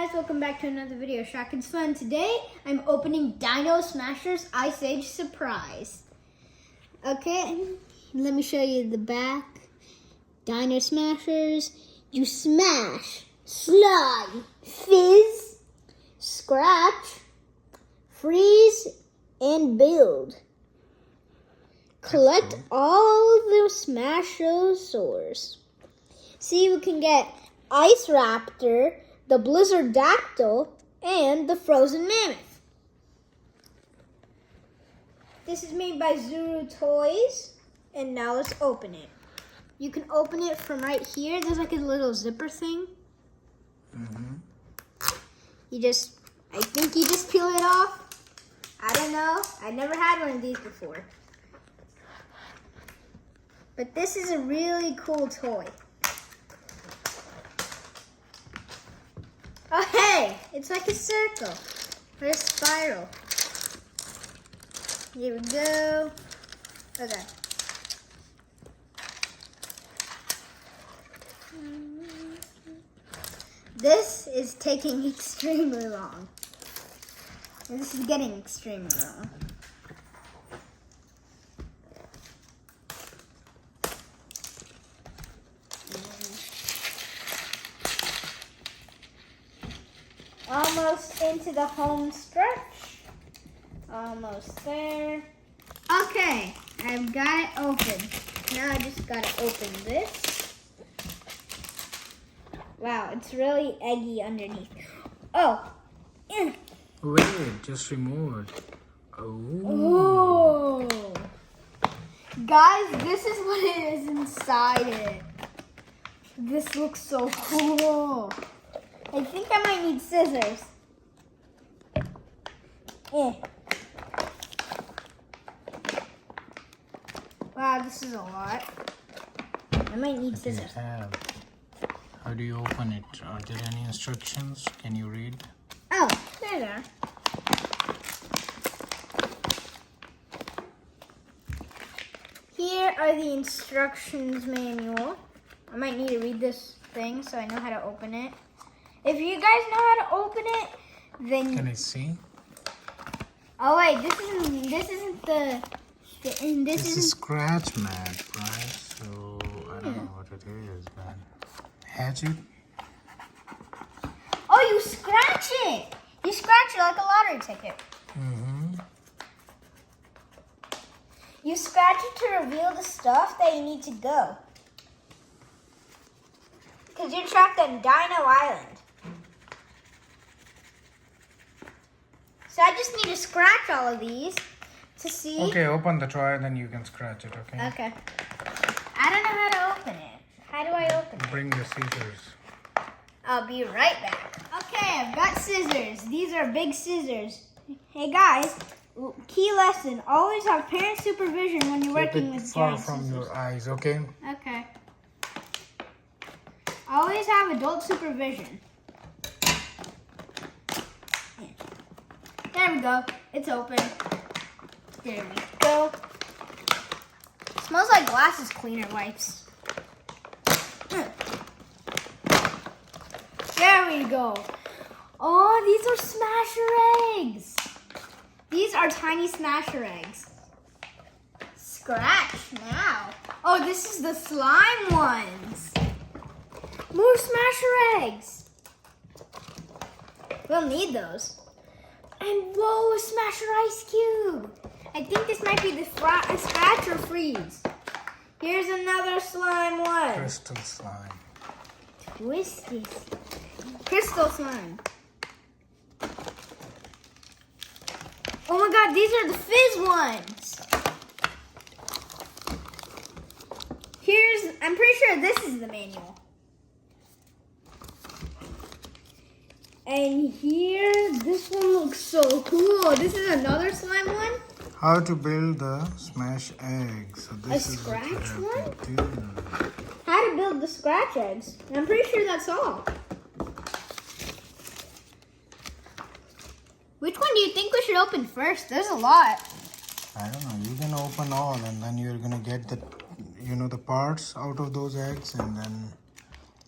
guys, welcome back to another video of SHA KIDS FUN. Today, I'm opening Dino Smashers Ice Age Surprise. Okay, let me show you the back. Dino Smashers, you smash, slide, fizz, scratch, freeze, and build. Collect all the Smash-O-Saurs. See, we can get Ice Raptor, the Blizzard Dactyl, and the Frozen Mammoth. This is made by Zuru Toys, and now let's open it. You can open it from right here. There's like a little zipper thing. I think you just peel it off. I don't know. I never had one of these before. But this is a really cool toy. Oh, hey, it's like a circle or a spiral. Here we go. Okay. This is taking extremely long. And this is getting extremely long. Almost into the home stretch. Almost there. Okay, I've got it open. Now I just gotta open this. Wow, it's really eggy underneath. Oh. Wait, just remove it. Oh. Guys, this is what it is inside it. This looks so cool. I think I might need scissors. Wow, this is a lot. I might need scissors. How do you open it? Are there any instructions? Can you read? Oh, there they are. Here are the instructions manual. I might need to read this thing so I know how to open it. If you guys know how to open it, then... Can I see? Oh wait, this isn't the... This is scratch mat, right? So, I don't know what it is, man. Hatchet? Oh, you scratch it! You scratch it like a lottery ticket. You scratch it to reveal the stuff that you need to go. Because you're trapped on Dino Island. So I just need to scratch all of these to see. Okay, open the toy, then you can scratch it, okay? Okay. I don't know how to open it. How do I open it? Bring the scissors. I'll be right back. Okay, I've got scissors. These are big scissors. Hey guys, key lesson. Always have parent supervision when you're working with far giant from scissors. your eyes, okay? Okay. Always have adult supervision. There we go. It's open. There we go. Smells like glasses cleaner wipes. There we go. Oh, these are Smasher eggs. These are tiny Smasher eggs. Scratch now. Oh, this is the slime ones. More Smasher eggs. We'll need those. And whoa, a Smasher ice cube. I think this might be the scratch or freeze. Here's another slime one. Crystal slime. Twisty. Crystal slime. Oh my god, these are the fizz ones. I'm pretty sure this is the manual. And here, this one looks so cool. This is another slime one. How to build the smash eggs. So this is scratch what you have to do. How to build the scratch eggs. I'm pretty sure that's all. Which one do you think we should open first? There's a lot. I don't know. You can open all, and then you're gonna get the, the parts out of those eggs, and then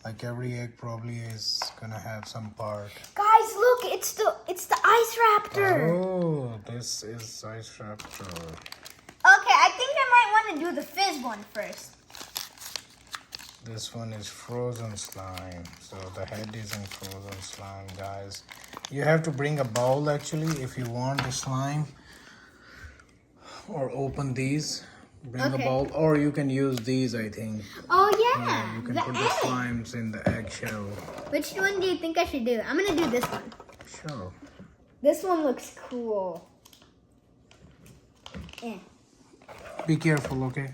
Like every egg probably is gonna have some part. Guys, look, it's the ice raptor. Oh, this is ice raptor. Okay, I think I might want to do the fizz one first. This one is frozen slime. So the head is in frozen slime, guys. You have to bring a bowl actually if you want the slime. Or open these. Bring a bowl. Or you can use these, I think. Oh, yeah. Yeah, you can put the slimes in the eggshell. Which one do you think I should do? I'm going to do this one. Sure. This one looks cool. Yeah. Be careful, okay?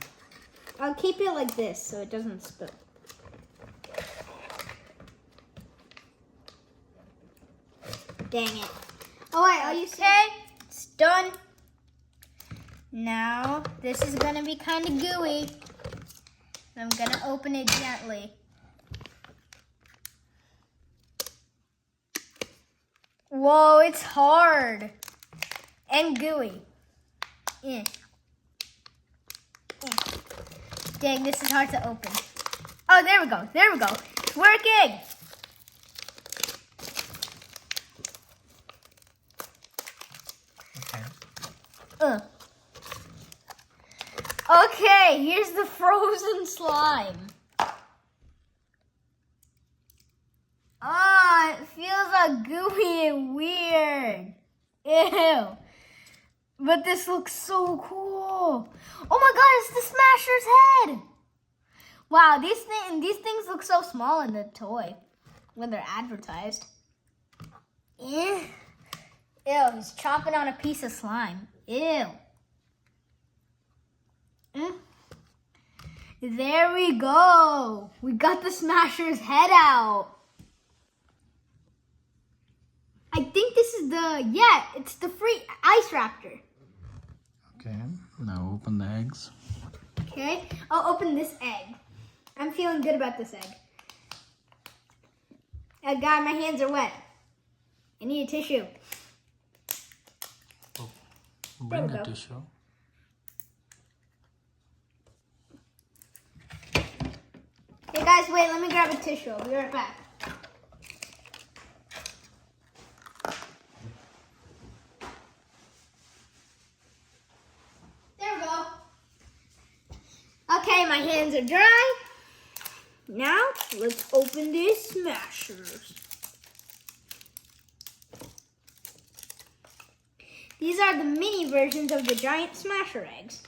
I'll keep it like this so it doesn't spill. Dang it. Oh, wait, are you okay? It's done. Now, this is going to be kind of gooey. I'm going to open it gently. Whoa, it's hard. And gooey. Yeah. Dang, this is hard to open. Oh, there we go. There we go. It's working. Okay. Okay, here's the frozen slime. Ah, it feels like gooey and weird. Ew. But this looks so cool. Oh my god, it's the Smasher's head. Wow, these things look so small in the toy when they're advertised. Ew, he's chomping on a piece of slime. Ew. There we go. We got the Smasher's head out. I think this is it's the free ice raptor. Okay, now open the eggs. Okay, I'll open this egg. I'm feeling good about this egg. Oh God, my hands are wet. I need a tissue. Oh, bring the tissue. Hey guys, wait, let me grab a tissue. I'll be right back. There we go. Okay, my hands are dry. Now, let's open these Smashers. These are the mini versions of the giant Smasher eggs.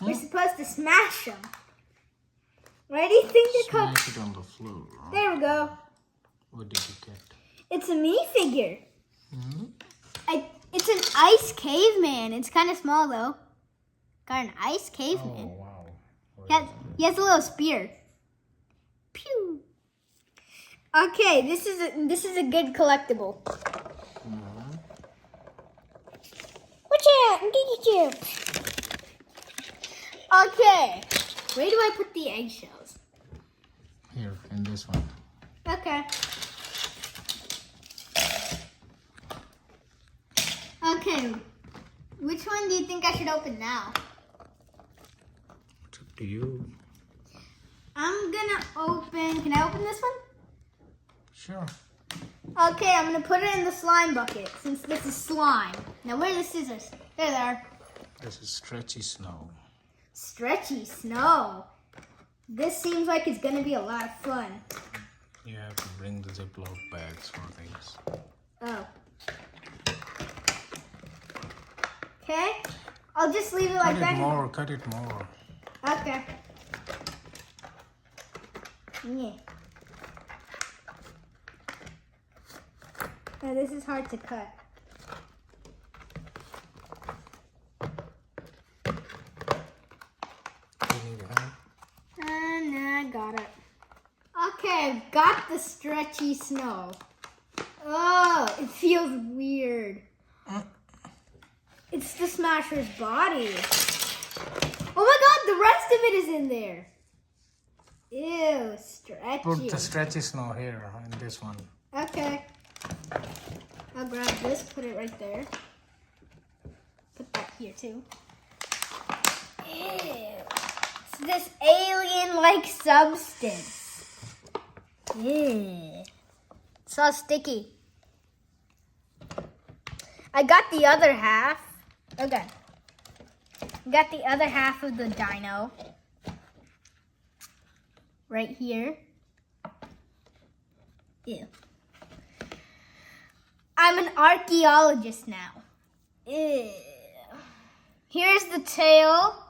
We're supposed to smash them. Where do you think they're called? Smash it on the floor. There we go. What did you get? It's a minifigure. It's an ice caveman. It's kind of small though. Got an ice caveman. Oh wow. He has a little spear. Pew. Okay, this is a good collectible. Watch out! Okay, where do I put the eggshells? Here, in this one. Okay. Okay, which one do you think I should open now? It's up to you. I'm gonna open, can I open this one? Sure. Okay, I'm gonna put it in the slime bucket since this is slime. Now where are the scissors? There they are. This is Stretchy Snow. Stretchy Snow. This seems like it's gonna be a lot of fun. You have to bring the Ziploc bags for these. Oh. Okay, I'll just leave it like that. Cut it more. Okay. Yeah. Now this is hard to cut. You need a hand? And I got it. Okay, got the Stretchy Snow. Oh, it feels weird. It's the Smasher's body. Oh my god, the rest of it is in there. Ew, Stretchy. Put the Stretchy Snow here in this one. Okay. I'll grab this, put it right there. Put that here too. Ew. It's this alien-like substance. Yeah. It's so sticky. I got the other half. Okay. Got the other half of the dino. Right here. Ew. I'm an archaeologist now. Ew. Here's the tail.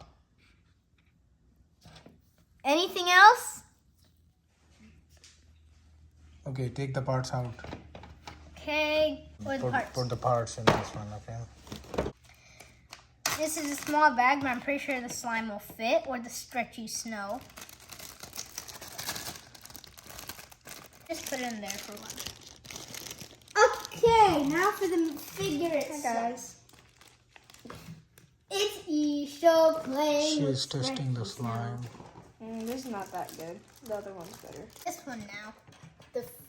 Anything else? Okay, take the parts out. Okay. Or the parts. Put the parts in this one, okay? This is a small bag, but I'm pretty sure the slime will fit, or the stretchy snow. Just put it in there for one. Okay, now for the figure itself. Hi guys. It's Isha playing with She's testing the slime. This is not that good. The other one's better. this one now.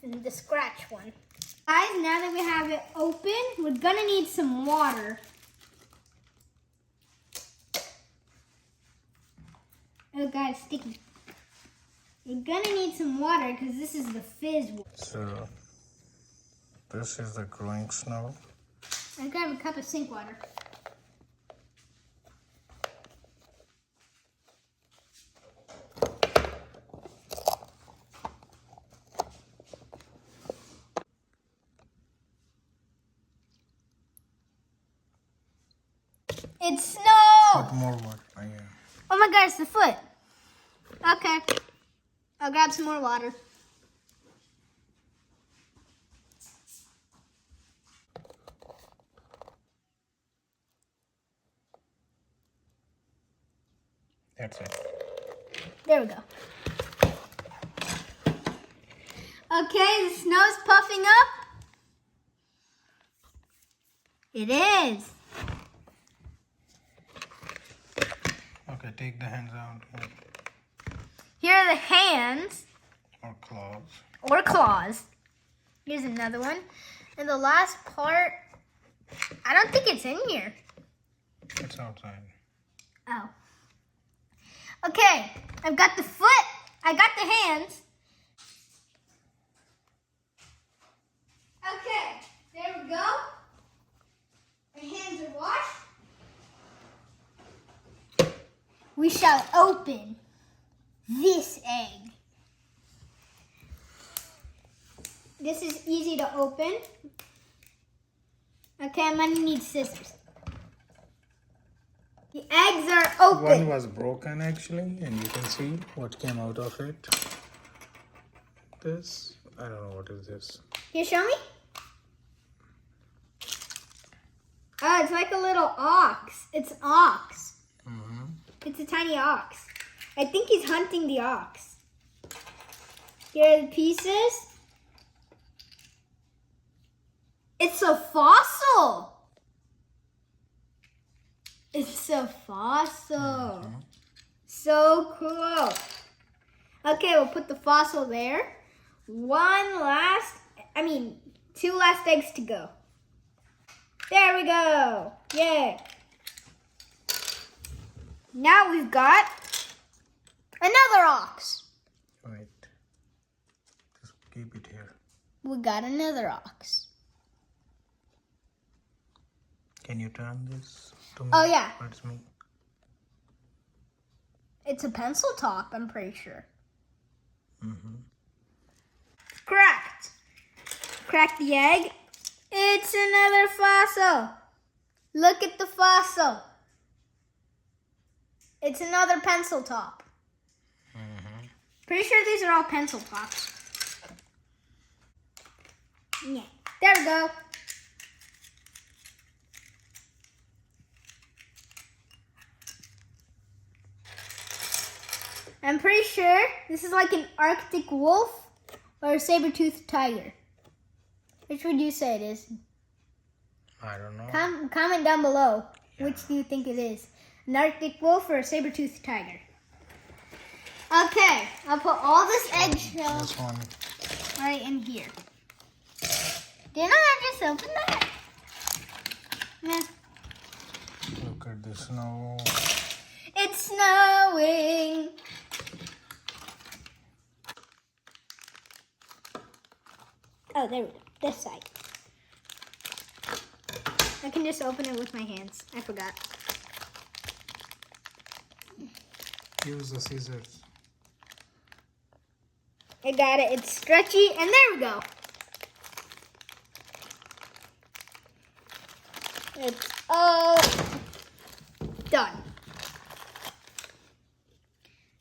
The scratch one. Guys, now that we have it open, we're gonna need some water. Oh god, it's sticky. We're gonna need some water because this is the fizz one. So, this is the growing snow. I grab a cup of sink water. It's snow! Put more water. Oh, yeah. Oh my god, it's the foot. Okay. I'll grab some more water. That's it. There we go. Okay, the snow's puffing up. It is. Okay, take the hands out. Here are the hands, Or claws. or claws. Here's another one. And the last part, I don't think it's in here. It's outside. Oh. Okay, I've got the foot. I got the hands. Okay, there we go. My hands are washed. We shall open this egg. This is easy to open. Okay, I'm gonna need scissors. The eggs are open. One was broken actually, and you can see what came out of it. This, I don't know what is this. Can you show me? Oh, it's like a little ox. It's an ox. Mm-hmm. It's a tiny ox. I think he's hunting the ox. Here are the pieces. It's a fossil. It's a fossil. Mm-hmm. So cool. Okay, we'll put the fossil there. Two last eggs to go. There we go. Yay. Now we've got another ox. Wait. Just keep it here. We got another ox. Can you turn this to me? Oh, yeah. Towards me? It's a pencil top, I'm pretty sure. Mm-hmm. Cracked. Crack the egg. It's another fossil. Look at the fossil. It's another pencil top. Mm-hmm. Pretty sure these are all pencil tops. Yeah. There we go. I'm pretty sure this is like an Arctic wolf or a saber-toothed tiger. Which would you say it is? I don't know. Comment down below. Which do you think it is? An Arctic wolf or a saber-toothed tiger? Okay, I'll put all this eggshell This one. right in here. Didn't I just open that? Nah. Look at the snow. It's snowing. Oh, there we go. This side. I can just open it with my hands. I forgot. Use the scissors. I got it. It's stretchy, and there we go. It's all done.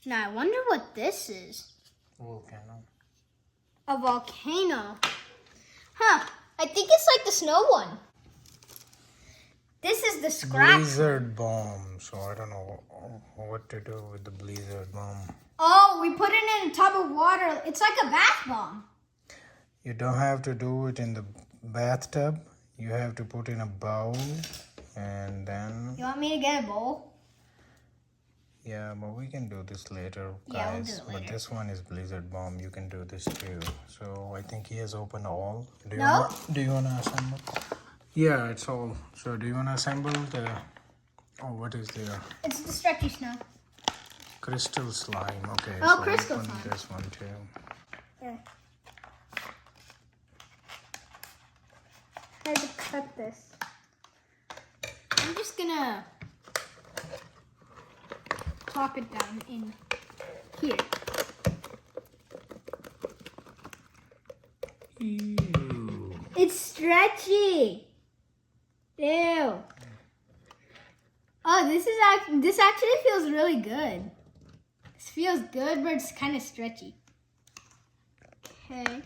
Now I wonder what this is. Volcano. A volcano. Huh. I think it's like the snow one. This is the scratch. Blizzard bomb. So I don't know what to do with the blizzard bomb. Oh, we put it in a tub of water. It's like a bath bomb. You don't have to do it in the bathtub. You have to put in a bowl and then... You want me to get a bowl? Yeah, but we can do this later, Yeah, we'll guys. do it But later. this one is blizzard bomb. You can do this too. So I think he has opened all. No. Do you wanna assemble? Yeah, it's all. So do you wanna assemble the? Oh, what is there? It's the stretchy snow. Crystal slime. Okay. Oh, so crystal open slime. this one too. Here. I had to cut this. I'm just gonna plop it down in here. Ew. It's stretchy. Ew. Oh, this actually feels really good. This feels good, but it's kind of stretchy. Okay.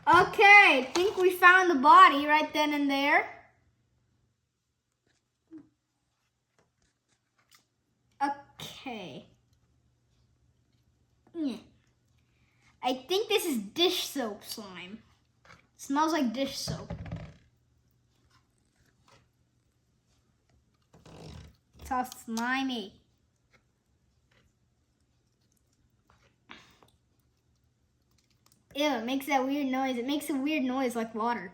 Okay, I think we found the body right then and there. Okay. Yeah. I think this is dish soap slime. Smells like dish soap. It's all slimy. Ew, it makes that weird noise. It makes a weird noise like water.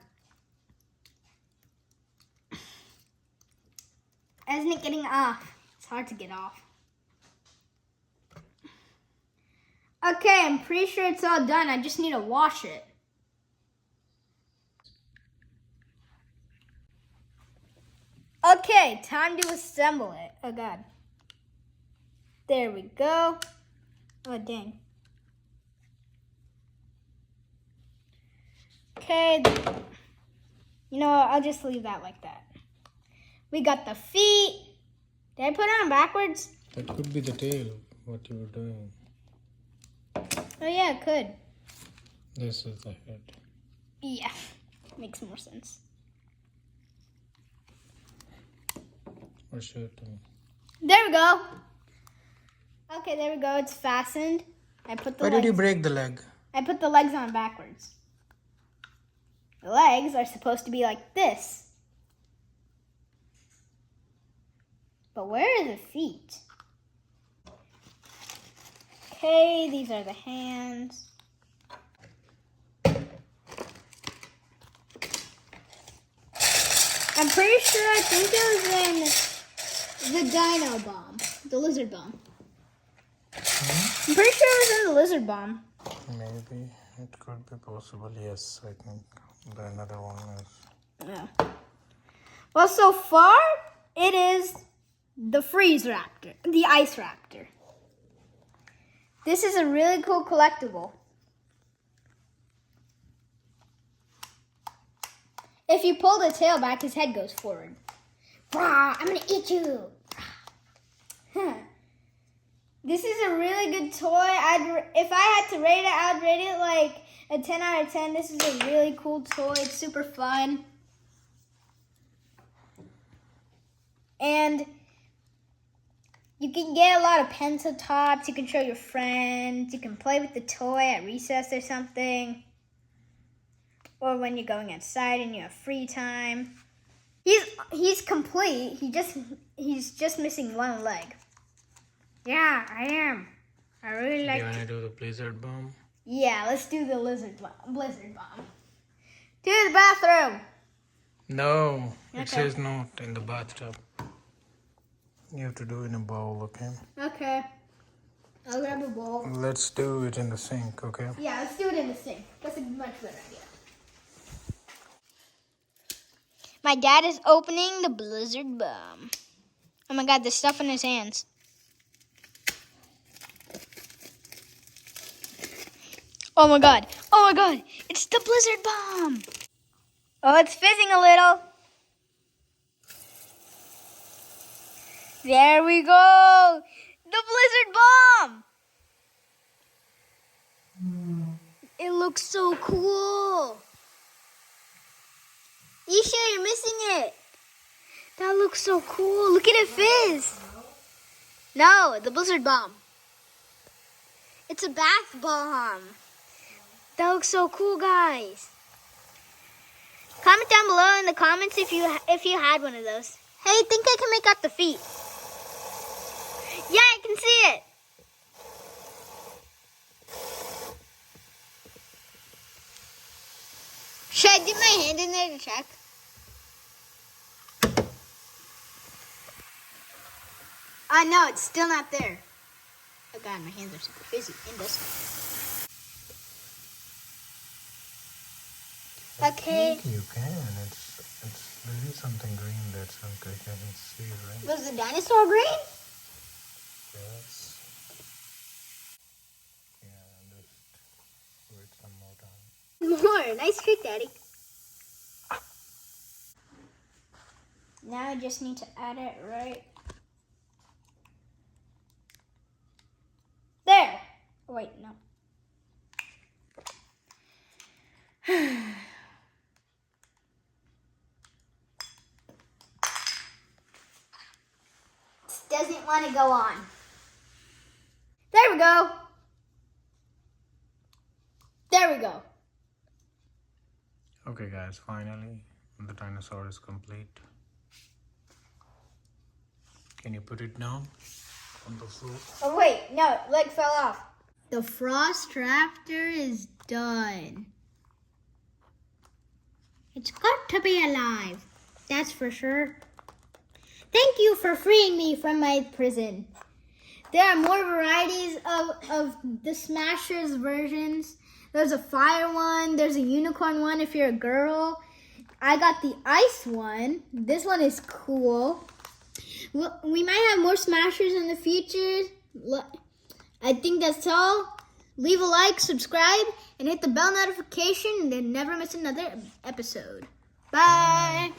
Isn't it getting off? It's hard to get off. Okay, I'm pretty sure it's all done. I just need to wash it. Okay, time to assemble it. Oh God. There we go. Oh dang. Okay. You know what? I'll just leave that like that. We got the feet. Did I put it on backwards? That could be the tail. What you were doing. Oh yeah, it could. This is the head. Yeah, makes more sense. Or show it to me. There we go. Okay, there we go. It's fastened. I put the Why legs. did you break the leg? I put the legs on backwards. The legs are supposed to be like this. But where are the feet? Okay, these are the hands. I'm pretty sure I think it was in the Dino bomb. The lizard bomb. I'm pretty sure it was in the lizard bomb. Maybe. It could be possible. Yes, I think the another one is. Yeah. Well, so far, it is the freeze raptor, the ice raptor. This is a really cool collectible. If you pull the tail back, his head goes forward. Rah, I'm gonna eat you. Huh. This is a really good toy. If I had to rate it, I'd rate it like a 10 out of 10. This is a really cool toy. It's super fun. And you can get a lot of pencil tops. You can show your friends. You can play with the toy at recess or something. Or when you're going outside and you have free time. He's complete. He's just missing one leg. Yeah, I am. I really like. You wanna do the blizzard bomb? Yeah, let's do the blizzard bomb. To the bathroom. No, Okay. it says not in the bathtub. You have to do it in a bowl, okay? Okay. I'll grab a bowl. Let's do it in the sink, okay? Yeah, let's do it in the sink. That's a much better idea. My dad is opening the Blizzard Bomb. Oh my god, there's stuff in his hands. Oh my god. Oh my god. It's the Blizzard Bomb. Oh, it's fizzing a little. There we go. The Blizzard Bomb. It looks so cool. Isha, you're missing it. That looks so cool. Look at it fizz. No, the Blizzard Bomb. It's a bath bomb. That looks so cool, guys. Comment down below in the comments if you had one of those. Hey, I think I can make out the feet. Yeah, I can see it. Should I dip my hand in there to check? No, it's still not there. Oh god, my hands are super fizzy in this one. Okay. I think you can. There is something green that's I can see, right? Was the dinosaur green? Yes. Yeah, just wait some more time. More. Nice trick, Daddy. Now I just need to add it right there. Oh, wait, no. Doesn't want to go on. There we go. There we go. Okay, guys, finally, the dinosaur is complete. Can you put it down on the floor? Oh, wait, no, leg fell off. The Frost Raptor is done. It's got to be alive, that's for sure. Thank you for freeing me from my prison. There are more varieties of the Smashers versions. There's a fire one, there's a unicorn one if you're a girl. I got the ice one. This one is cool. We might have more Smashers in the future. I think that's all. Leave a like, subscribe, and hit the bell notification and then never miss another episode. Bye.